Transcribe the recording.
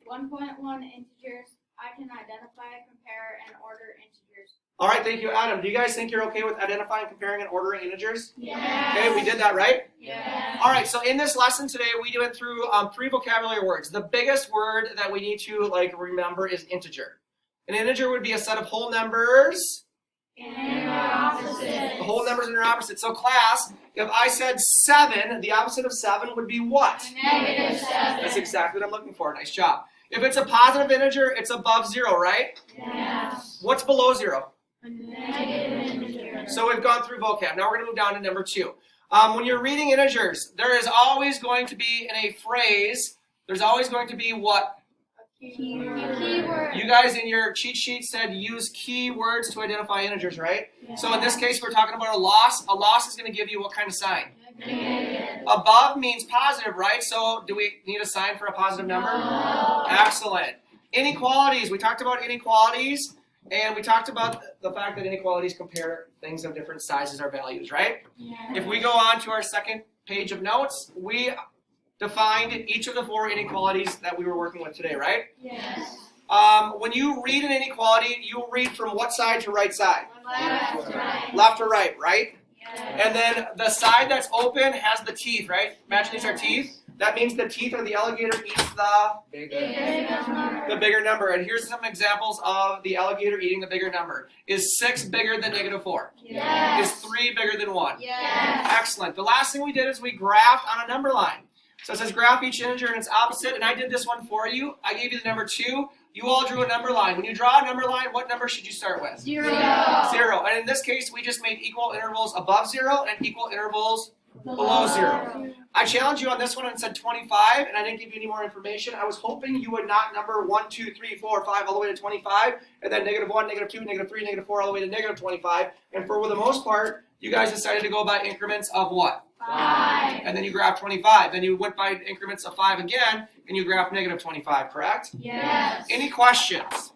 1.1 integers. I can identify, compare, and order integers. All right, thank you, Adam. Do you guys think you're okay with identifying, comparing, and ordering integers? Yes. Okay, we did that, right? Yes. All right, so in this lesson today, we went through 3 vocabulary words. The biggest word that we need to remember is integer. An integer would be a set of whole numbers. And their opposites. The whole numbers and their opposites. So class, if I said 7, the opposite of 7 would be what? -7. That's exactly what I'm looking for. Nice job. If it's a positive integer, it's above 0, right? Yes. What's below 0? A negative integer. So we've gone through vocab. Now we're going to move down to number 2. When you're reading integers, there is always going to be in a phrase, there's always going to be what? Keyword. You guys in your cheat sheet said use keywords to identify integers, right? Yes. So in this case, we're talking about a loss. A loss is going to give you what kind of sign? Negative. Above means positive, right? So do we need a sign for a positive number? No. Excellent. Inequalities. We talked about inequalities, and we talked about the fact that inequalities compare things of different sizes or values, right? Yes. If we go on to our second page of notes, we defined each of the 4 inequalities that we were working with today, right? Yes. When you read an inequality, you'll read from what side to right side? Left to right. Left to right, right? Yes. And then the side that's open has the teeth, right? Imagine these are teeth. That means the teeth of the alligator eats the bigger number. And here's some examples of the alligator eating the bigger number. Is 6 bigger than -4? Yes. Is 3 bigger than 1? Yes. Excellent. The last thing we did is we graphed on a number line. So it says graph each integer and its opposite, and I did this one for you. I gave you the number 2. You all drew a number line. When you draw a number line, what number should you start with? 0. 0. And in this case, we just made equal intervals above 0 and equal intervals below 0. I challenged you on this one and said 25, and I didn't give you any more information. I was hoping you would not number 1, 2, 3, 4, 5 all the way to 25, and then -1, -2, -3, -4 all the way to -25. And for the most part, you guys decided to go by increments of what? 5. And then you graphed 25. Then you went by increments of 5 again, and you graphed -25, correct? Yes. Any questions?